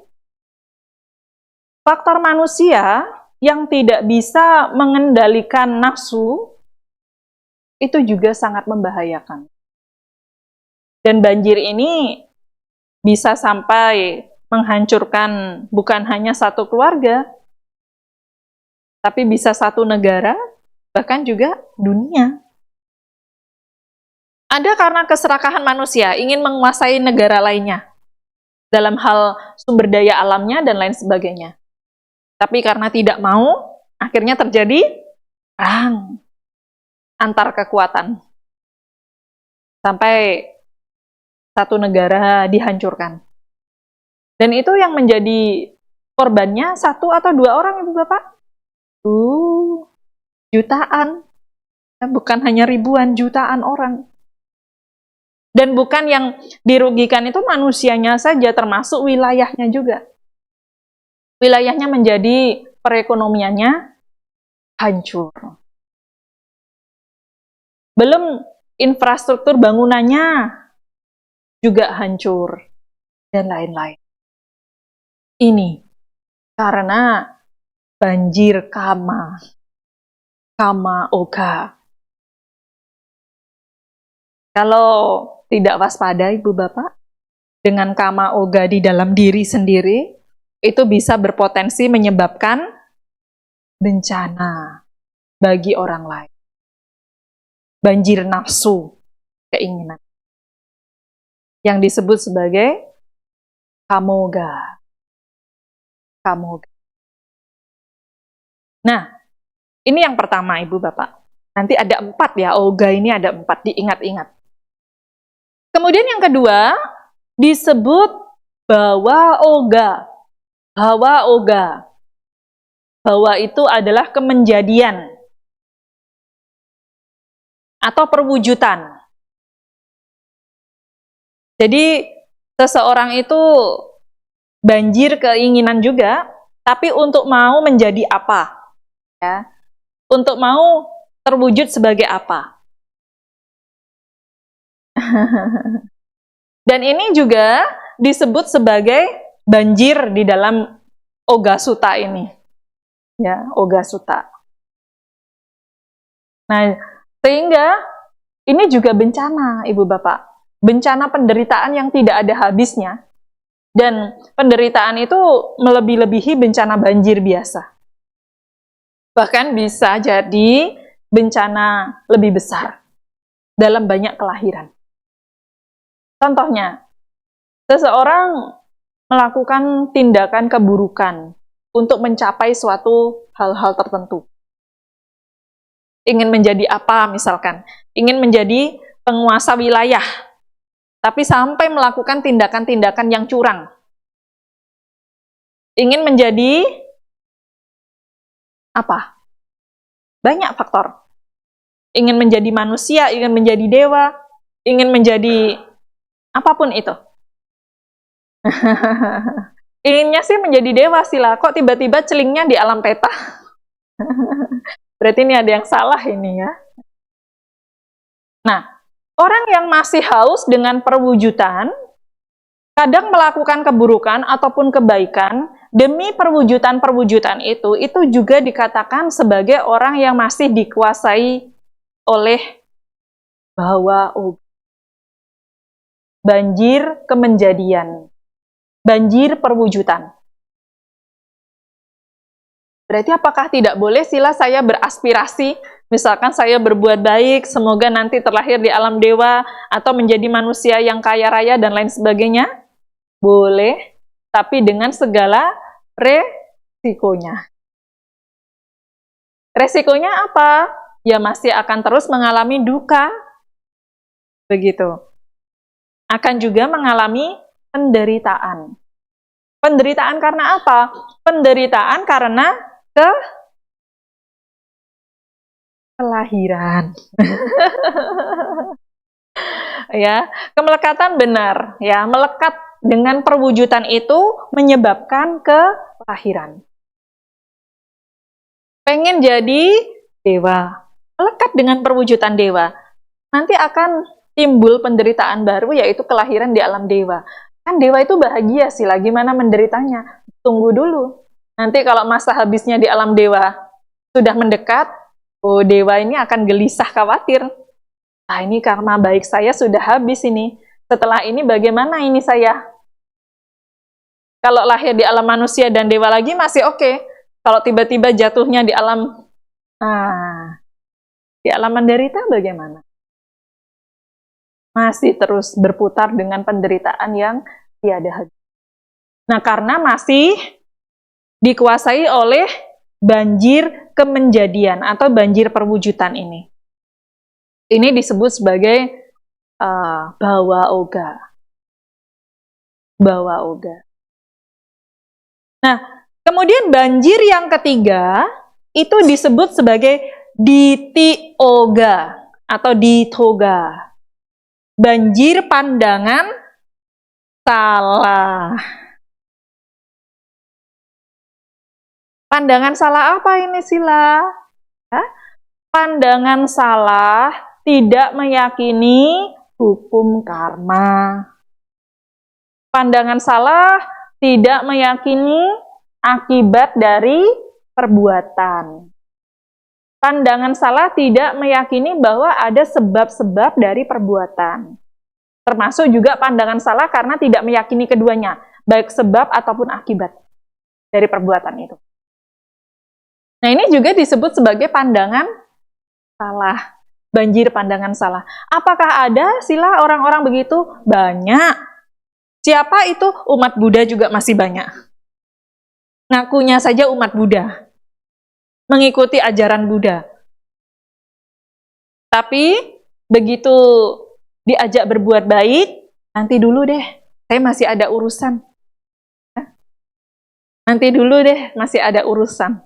faktor manusia yang tidak bisa mengendalikan nafsu, itu juga sangat membahayakan. Dan banjir ini bisa sampai menghancurkan bukan hanya satu keluarga, tapi bisa satu negara, bahkan juga dunia. Ada karena keserakahan manusia, ingin menguasai negara lainnya, dalam hal sumber daya alamnya dan lain sebagainya. Tapi karena tidak mau, akhirnya terjadi perang antar kekuatan. Sampai satu negara dihancurkan. Dan itu yang menjadi korbannya 1 atau 2 orang, Ibu Bapak? Jutaan. Bukan hanya ribuan, jutaan orang. Dan bukan yang dirugikan itu manusianya saja, termasuk wilayahnya juga. Wilayahnya menjadi perekonomiannya hancur. Belum infrastruktur bangunannya juga hancur, dan lain-lain. Ini karena banjir kama oga. Kalau tidak waspada Ibu Bapak, dengan kama oga di dalam diri sendiri, itu bisa berpotensi menyebabkan bencana bagi orang lain. Banjir nafsu, keinginan. Yang disebut sebagai kamoga. Nah, ini yang pertama Ibu Bapak. Nanti ada 4 ya, oga ini ada 4, diingat-ingat. Kemudian yang kedua, disebut bawa oga. Bawa oga. Bawa itu adalah kemenjadian atau perwujudan. Jadi seseorang itu banjir keinginan juga, tapi untuk mau menjadi apa? Ya. Untuk mau terwujud sebagai apa? Dan ini juga disebut sebagai banjir di dalam Oga Sutta ini. Ya, Oga Sutta. Nah, sehingga ini juga bencana, Ibu Bapak. Bencana penderitaan yang tidak ada habisnya. Dan penderitaan itu melebih-lebihi bencana banjir biasa. Bahkan bisa jadi bencana lebih besar dalam banyak kelahiran. Contohnya, seseorang melakukan tindakan keburukan untuk mencapai suatu hal-hal tertentu. Ingin menjadi apa misalkan? Ingin menjadi penguasa wilayah, tapi sampai melakukan tindakan-tindakan yang curang. Ingin menjadi apa? Banyak faktor. Ingin menjadi manusia, ingin menjadi dewa, ingin menjadi apapun itu. Inginnya sih menjadi dewa sila, kok tiba-tiba celingnya di alam peta. Berarti ini ada yang salah ini ya. Nah, orang yang masih haus dengan perwujudan, kadang melakukan keburukan ataupun kebaikan demi perwujudan-perwujudan itu juga dikatakan sebagai orang yang masih dikuasai oleh bawa oga. Banjir kemenjadian, banjir perwujudan. Berarti apakah tidak boleh sila saya beraspirasi, misalkan saya berbuat baik, semoga nanti terlahir di alam dewa, atau menjadi manusia yang kaya raya dan lain sebagainya? Boleh, tapi dengan segala resikonya. Resikonya apa? Ya masih akan terus mengalami duka. Begitu. Akan juga mengalami penderitaan. Penderitaan karena apa? Penderitaan karena kelahiran. Ya, kemelekatan benar, ya, melekat dengan perwujudan itu menyebabkan kelahiran. Pengen jadi dewa, melekat dengan perwujudan dewa. Nanti akan timbul penderitaan baru, yaitu kelahiran di alam dewa. Kan dewa itu bahagia sih, gimana menderitanya? Tunggu dulu. Nanti kalau masa habisnya di alam dewa sudah mendekat, oh dewa ini akan gelisah khawatir. Nah ini karma baik saya sudah habis ini. Setelah ini bagaimana ini saya? Kalau lahir di alam manusia dan dewa lagi masih oke. Kalau tiba-tiba jatuhnya di alam menderita bagaimana? Masih terus berputar dengan penderitaan yang tiada habis. Nah, karena masih dikuasai oleh banjir kemenjadian atau banjir perwujudan ini. Ini disebut sebagai bawa oga. Bawa oga. Nah, kemudian banjir yang ketiga itu disebut sebagai diti oga atau ditoga. banjir pandangan salah. Pandangan salah apa ini, Sila? Pandangan salah tidak meyakini hukum karma. Pandangan salah tidak meyakini akibat dari perbuatan. Pandangan salah tidak meyakini bahwa ada sebab-sebab dari perbuatan. Termasuk juga pandangan salah karena tidak meyakini keduanya, baik sebab ataupun akibat dari perbuatan itu. Nah, ini juga disebut sebagai pandangan salah, banjir pandangan salah. Apakah ada, Sila, orang-orang begitu? Banyak. Siapa itu? Umat Buddha juga masih banyak. Ngakunya saja umat Buddha, mengikuti ajaran Buddha. Tapi begitu diajak berbuat baik, nanti dulu deh, saya masih ada urusan. Nanti dulu deh, masih ada urusan.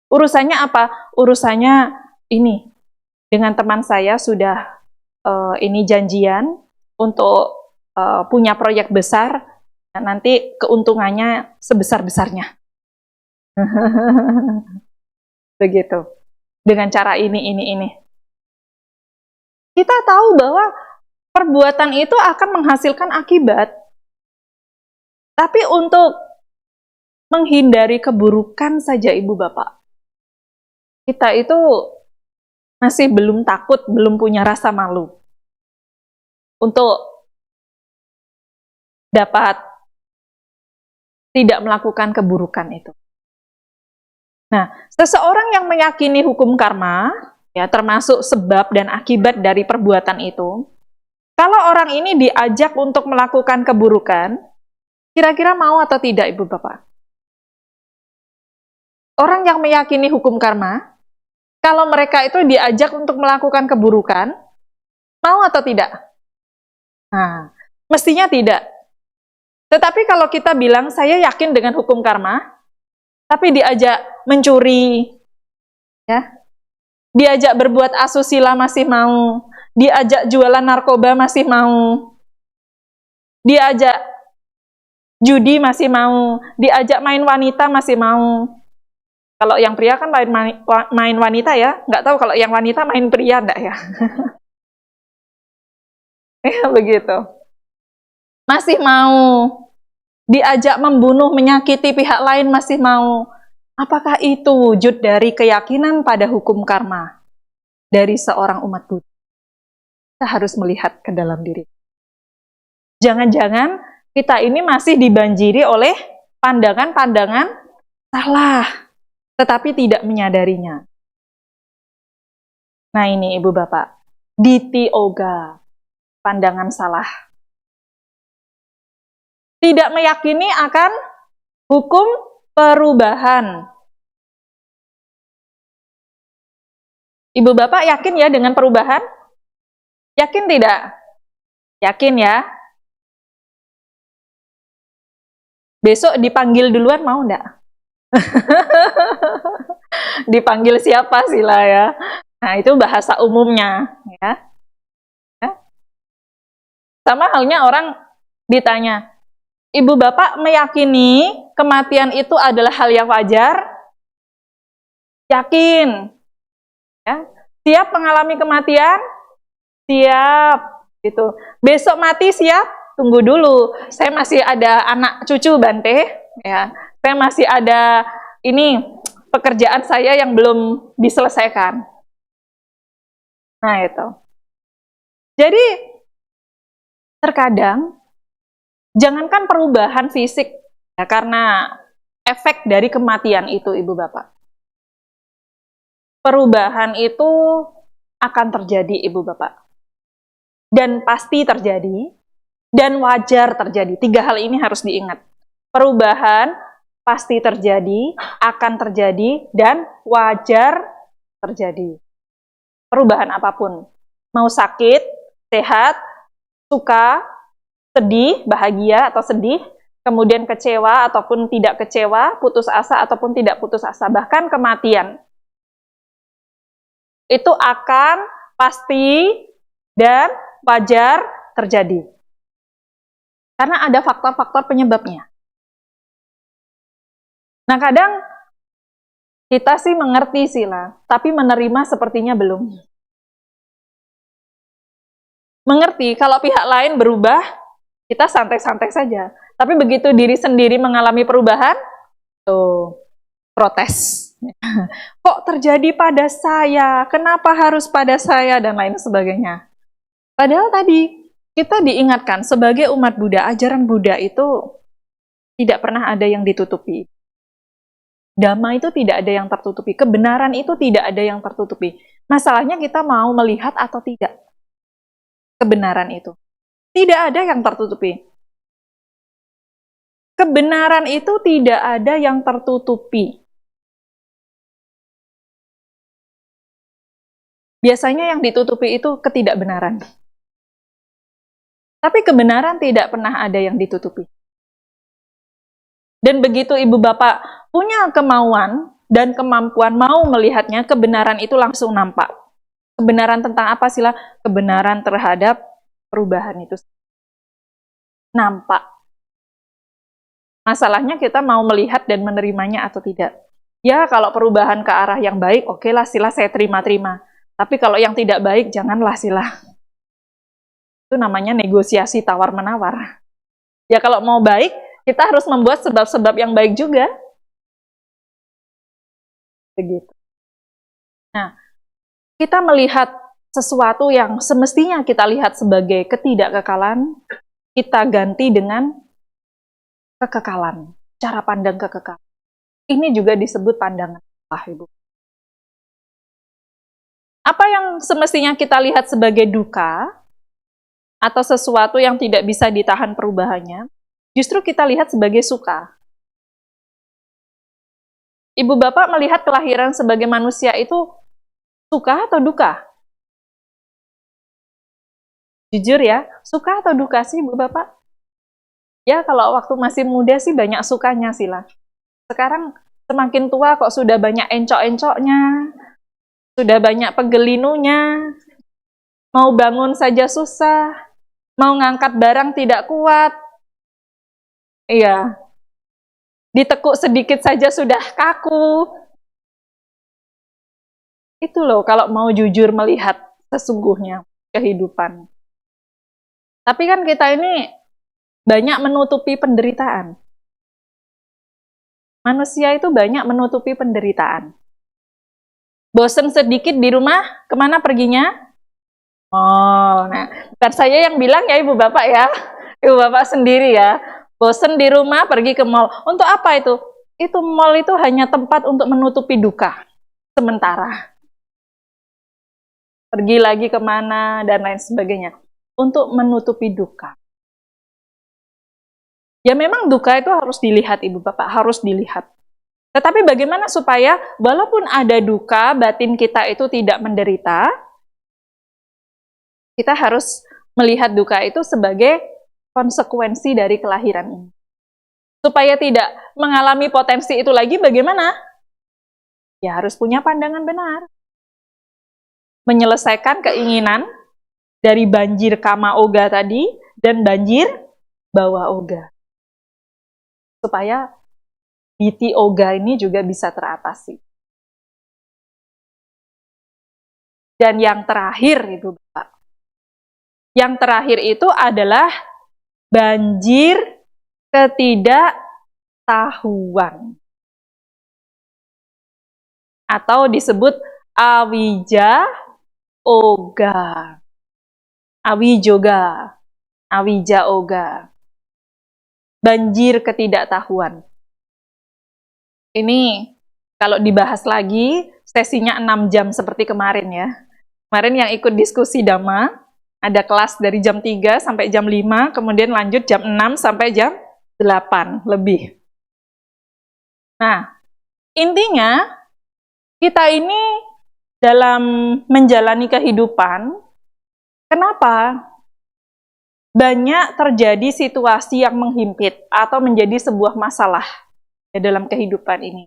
Urusannya apa? Urusannya ini, dengan teman saya sudah ini janjian untuk punya proyek besar, nanti keuntungannya sebesar-besarnya. Begitu. Dengan cara ini. Kita tahu bahwa perbuatan itu akan menghasilkan akibat. Tapi untuk menghindari keburukan saja, Ibu Bapak, kita itu masih belum takut, belum punya rasa malu untuk dapat tidak melakukan keburukan itu. Nah, seseorang yang meyakini hukum karma, ya termasuk sebab dan akibat dari perbuatan itu, kalau orang ini diajak untuk melakukan keburukan, kira-kira mau atau tidak, Ibu Bapak? Orang yang meyakini hukum karma, kalau mereka itu diajak untuk melakukan keburukan, mau atau tidak? Nah, mestinya tidak. Tetapi kalau kita bilang, saya yakin dengan hukum karma, tapi diajak mencuri, ya, diajak berbuat asusila masih mau, diajak jualan narkoba masih mau, diajak judi masih mau, diajak main wanita masih mau. Kalau yang pria kan main wanita ya, nggak tahu kalau yang wanita main pria enggak ya. Ya begitu. Masih mau diajak membunuh, menyakiti pihak lain masih mau. Apakah itu wujud dari keyakinan pada hukum karma dari seorang umat Buddha? Kita harus melihat ke dalam diri. Jangan-jangan kita ini masih dibanjiri oleh pandangan-pandangan salah, tetapi tidak menyadarinya. Nah ini Ibu Bapak, Ditthi Oga, pandangan salah. Tidak meyakini akan hukum perubahan. Ibu Bapak yakin ya dengan perubahan? Yakin tidak? Yakin ya? Besok dipanggil duluan mau enggak? Dipanggil siapa Sila ya? Nah itu bahasa umumnya ya. Sama halnya orang ditanya, Ibu Bapak meyakini kematian itu adalah hal yang wajar? Yakin? Ya. Siap mengalami kematian? Siap. Gitu. Besok mati siap? Tunggu dulu. Saya masih ada anak cucu Bante. Ya. Saya masih ada ini pekerjaan saya yang belum diselesaikan. Nah itu. Jadi terkadang jangankan perubahan fisik, ya, karena efek dari kematian itu, Ibu Bapak. Perubahan itu akan terjadi, Ibu Bapak. Dan pasti terjadi, dan wajar terjadi. 3 hal ini harus diingat. Perubahan pasti terjadi, akan terjadi, dan wajar terjadi. Perubahan apapun. Mau sakit, sehat, suka, sedih, bahagia atau sedih, kemudian kecewa ataupun tidak kecewa, putus asa ataupun tidak putus asa, bahkan kematian. Itu akan pasti dan wajar terjadi. Karena ada faktor-faktor penyebabnya. Nah, kadang kita sih mengerti sih lah, tapi menerima sepertinya belum. Mengerti kalau pihak lain berubah, kita santai-santai saja. Tapi begitu diri sendiri mengalami perubahan, tuh protes. Kok terjadi pada saya? Kenapa harus pada saya? Dan lain sebagainya. Padahal tadi kita diingatkan sebagai umat Buddha, ajaran Buddha itu tidak pernah ada yang ditutupi. Dhamma itu tidak ada yang tertutupi. Kebenaran itu tidak ada yang tertutupi. Masalahnya kita mau melihat atau tidak. Kebenaran itu. Tidak ada yang tertutupi. Kebenaran itu tidak ada yang tertutupi. Biasanya yang ditutupi itu ketidakbenaran. Tapi kebenaran tidak pernah ada yang ditutupi. Dan begitu ibu bapak punya kemauan dan kemampuan mau melihatnya, kebenaran itu langsung nampak. Kebenaran tentang apa sih lah? Kebenaran terhadap perubahan itu nampak. Masalahnya kita mau melihat dan menerimanya atau tidak. Ya kalau perubahan ke arah yang baik, oke lah sila saya terima-terima. Tapi kalau yang tidak baik, janganlah sila. Itu namanya negosiasi tawar-menawar. Ya kalau mau baik, kita harus membuat sebab-sebab yang baik juga. Begitu. Nah, kita melihat sesuatu yang semestinya kita lihat sebagai ketidakkekalan, kita ganti dengan kekekalan. Cara pandang kekekalan. Ini juga disebut pandangan Allah, Ibu. Apa yang semestinya kita lihat sebagai duka, atau sesuatu yang tidak bisa ditahan perubahannya, justru kita lihat sebagai suka. Ibu bapak melihat kelahiran sebagai manusia itu suka atau duka? Jujur ya, suka atau duka sih ibu bapak? Ya kalau waktu masih muda sih banyak sukanya sih lah. Sekarang semakin tua kok sudah banyak encok-encoknya, sudah banyak pegelinunya, mau bangun saja susah, mau ngangkat barang tidak kuat. Iya, ditekuk sedikit saja sudah kaku. Itu loh kalau mau jujur melihat sesungguhnya kehidupan. Tapi kan kita ini banyak menutupi penderitaan. Manusia itu banyak menutupi penderitaan. Bosen sedikit di rumah, kemana perginya? Oh, nah, bukan saya yang bilang ya ibu bapak ya. Ibu bapak sendiri ya. Bosen di rumah, pergi ke mall. Untuk apa itu? Itu mall itu hanya tempat untuk menutupi duka. Sementara. Pergi lagi kemana, dan lain sebagainya. Untuk menutupi duka. Ya memang duka itu harus dilihat ibu bapak, harus dilihat. Tetapi bagaimana supaya walaupun ada duka, batin kita itu tidak menderita, kita harus melihat duka itu sebagai konsekuensi dari kelahiran ini. Supaya tidak mengalami potensi itu lagi, bagaimana? Ya harus punya pandangan benar. Menyelesaikan keinginan dari banjir kama oga tadi, dan banjir bawah oga. Supaya biti oga ini juga bisa teratasi. Dan yang terakhir itu Bapak. Yang terakhir itu adalah banjir ketidaktahuan. Atau disebut awija oga. Awijoga. Awija oga. Banjir ketidaktahuan. Ini kalau dibahas lagi, sesinya 6 jam seperti kemarin ya. Kemarin yang ikut diskusi Dhamma, ada kelas dari jam 3 sampai jam 5, kemudian lanjut jam 6 sampai jam 8 lebih. Nah, intinya kita ini dalam menjalani kehidupan, kenapa banyak terjadi situasi yang menghimpit atau menjadi sebuah masalah ya, dalam kehidupan ini.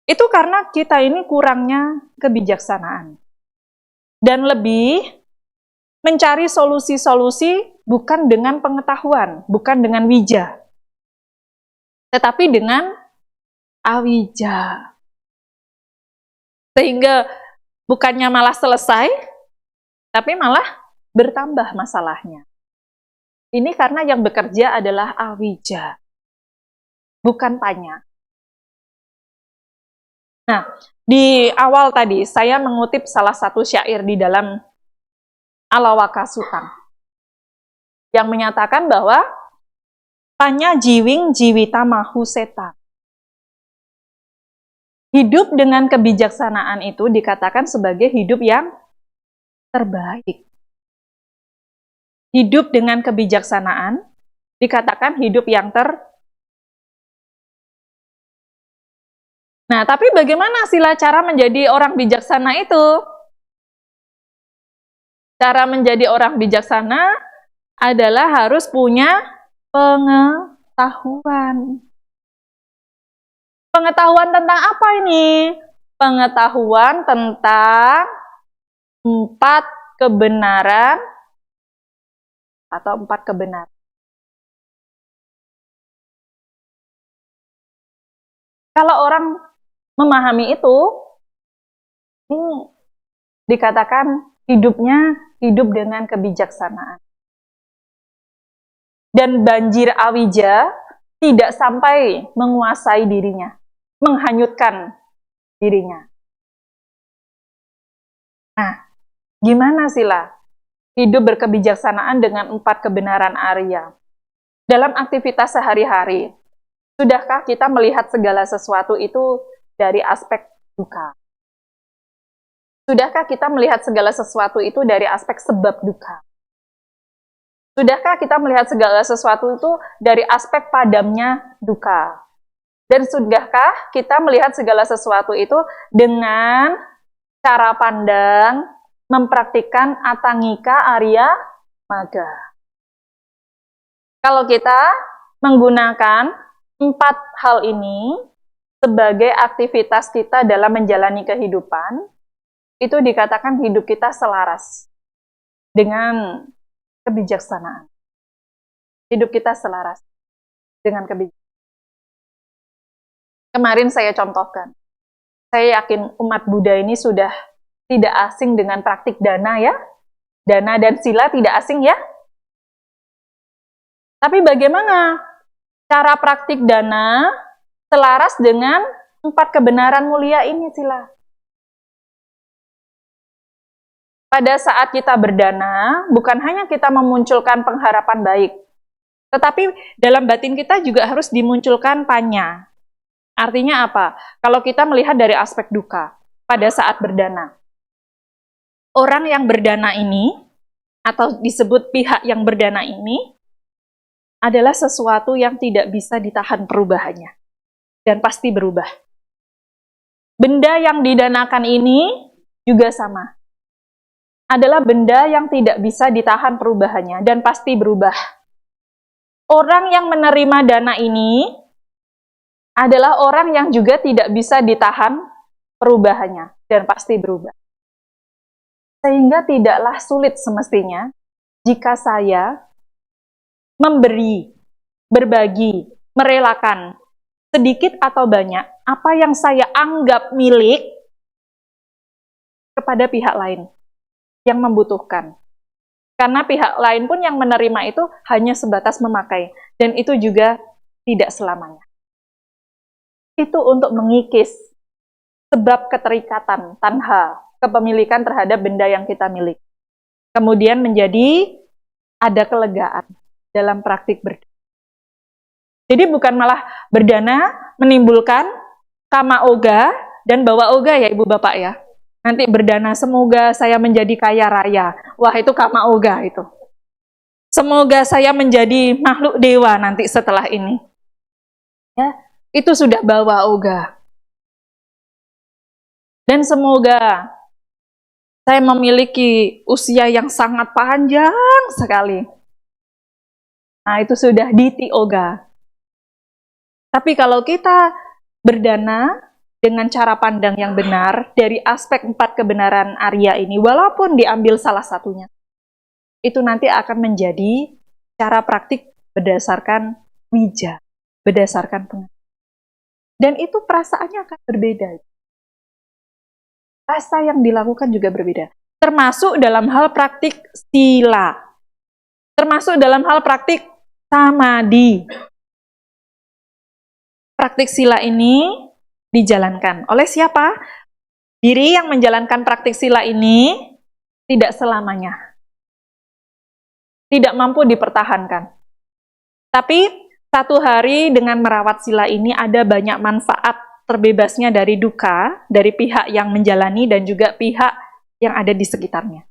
Itu karena kita ini kurangnya kebijaksanaan. Dan lebih mencari solusi-solusi bukan dengan pengetahuan, bukan dengan wija, tetapi dengan awija. Sehingga bukannya malah selesai, tapi malah bertambah masalahnya. Ini karena yang bekerja adalah awija, bukan panya. Nah, di awal tadi saya mengutip salah satu syair di dalam Alawaka Sutang yang menyatakan bahwa panya jiwing jiwita mahu seta. Hidup dengan kebijaksanaan itu dikatakan sebagai hidup yang terbaik. Hidup dengan kebijaksanaan dikatakan hidup yang Nah, tapi bagaimana sila cara menjadi orang bijaksana itu? Cara menjadi orang bijaksana adalah harus punya pengetahuan. Pengetahuan tentang apa ini? Pengetahuan tentang 4 kebenaran atau 4 kebenaran. Kalau orang memahami itu, ini dikatakan hidupnya hidup dengan kebijaksanaan. Dan banjir awija tidak sampai menguasai dirinya, menghanyutkan dirinya. Nah, gimana sila hidup berkebijaksanaan dengan 4 kebenaran Arya? Dalam aktivitas sehari-hari, sudahkah kita melihat segala sesuatu itu dari aspek duka? Sudahkah kita melihat segala sesuatu itu dari aspek sebab duka? Sudahkah kita melihat segala sesuatu itu dari aspek padamnya duka? Dan sudahkah kita melihat segala sesuatu itu dengan cara pandang mempraktikkan Atangika Arya Maga? Kalau kita menggunakan 4 hal ini sebagai aktivitas kita dalam menjalani kehidupan, itu dikatakan hidup kita selaras dengan kebijaksanaan. Hidup kita selaras dengan kebijaksanaan. Kemarin saya contohkan, saya yakin umat Buddha ini sudah tidak asing dengan praktik dana ya. Dana dan sila tidak asing ya. Tapi bagaimana cara praktik dana selaras dengan 4 kebenaran mulia ini sila? Pada saat kita berdana, bukan hanya kita memunculkan pengharapan baik, tetapi dalam batin kita juga harus dimunculkan panya. Artinya apa? Kalau kita melihat dari aspek duka pada saat berdana. Orang yang berdana ini, atau disebut pihak yang berdana ini, adalah sesuatu yang tidak bisa ditahan perubahannya. Dan pasti berubah. Benda yang didanakan ini juga sama. Adalah benda yang tidak bisa ditahan perubahannya dan pasti berubah. Orang yang menerima dana ini adalah orang yang juga tidak bisa ditahan perubahannya dan pasti berubah. Sehingga tidaklah sulit semestinya jika saya memberi, berbagi, merelakan sedikit atau banyak apa yang saya anggap milik kepada pihak lain yang membutuhkan. Karena pihak lain pun yang menerima itu hanya sebatas memakai, dan itu juga tidak selamanya. Itu untuk mengikis sebab keterikatan, tanha, kepemilikan terhadap benda yang kita miliki. Kemudian menjadi ada kelegaan dalam praktik berdana. Jadi bukan malah berdana menimbulkan kama oga dan bawa oga ya Ibu Bapak ya. Nanti berdana semoga saya menjadi kaya raya. Wah itu kama oga itu. Semoga saya menjadi makhluk dewa nanti setelah ini. Ya, itu sudah bawa oga. Dan semoga saya memiliki usia yang sangat panjang sekali. Nah, itu sudah diti oga. Tapi kalau kita berdana dengan cara pandang yang benar dari aspek 4 kebenaran Arya ini, walaupun diambil salah satunya, itu nanti akan menjadi cara praktik berdasarkan wija, berdasarkan pengalaman. Dan itu perasaannya akan berbeda. Rasa yang dilakukan juga berbeda. Termasuk dalam hal praktik sila. Termasuk dalam hal praktik samadhi. Praktik sila ini dijalankan oleh siapa? Diri yang menjalankan praktik sila ini tidak selamanya. Tidak mampu dipertahankan. Tapi satu hari dengan merawat sila ini ada banyak manfaat terbebasnya dari duka, dari pihak yang menjalani dan juga pihak yang ada di sekitarnya.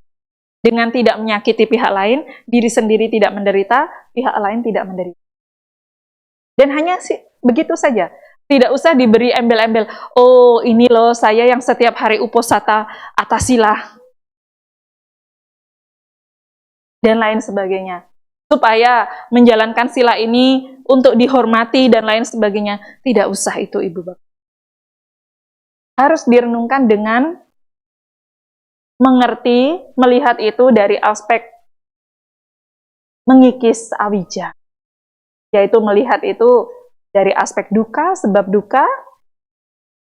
Dengan tidak menyakiti pihak lain, diri sendiri tidak menderita, pihak lain tidak menderita. Dan hanya begitu saja. Tidak usah diberi embel-embel, oh ini loh saya yang setiap hari uposata atas sila. Dan lain sebagainya. Supaya menjalankan sila ini untuk dihormati dan lain sebagainya. Tidak usah itu Ibu Bapak. Harus direnungkan dengan mengerti, melihat itu dari aspek mengikis awija. Yaitu melihat itu dari aspek duka, sebab duka,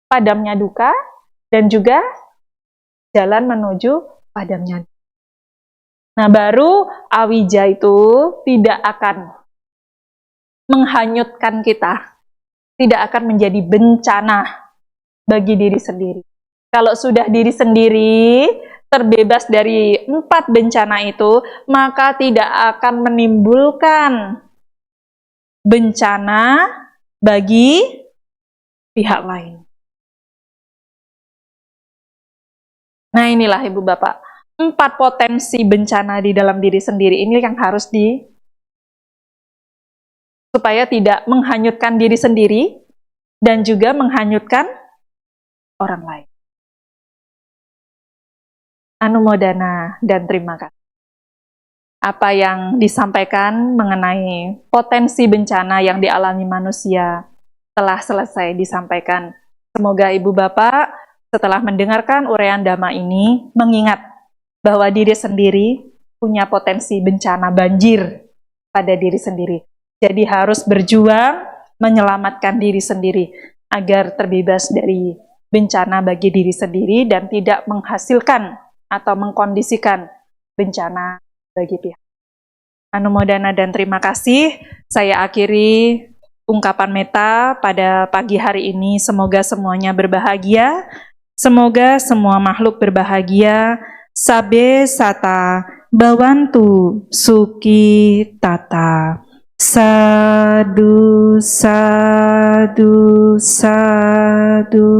padamnya duka, dan juga jalan menuju padamnya. Nah, baru awija itu tidak akan menghanyutkan kita, tidak akan menjadi bencana bagi diri sendiri. Kalau sudah diri sendiri terbebas dari 4 bencana itu, maka tidak akan menimbulkan bencana bagi pihak lain. Nah, inilah Ibu Bapak, 4 potensi bencana di dalam diri sendiri ini yang harus supaya tidak menghanyutkan diri sendiri dan juga menghanyutkan orang lain. Anumodana dan terima kasih. Apa yang disampaikan mengenai potensi bencana yang dialami manusia telah selesai disampaikan. Semoga Ibu Bapak setelah mendengarkan uraian Dhamma ini mengingat bahwa diri sendiri punya potensi bencana banjir pada diri sendiri. Jadi harus berjuang menyelamatkan diri sendiri agar terbebas dari bencana bagi diri sendiri dan tidak menghasilkan atau mengkondisikan bencana bagi pihak. Anumodana dan terima kasih. Saya akhiri ungkapan metta pada pagi hari ini. Semoga semuanya berbahagia. Semoga semua makhluk berbahagia. Sabe sata bawantu suki tata. Sadu, sadu, sadu.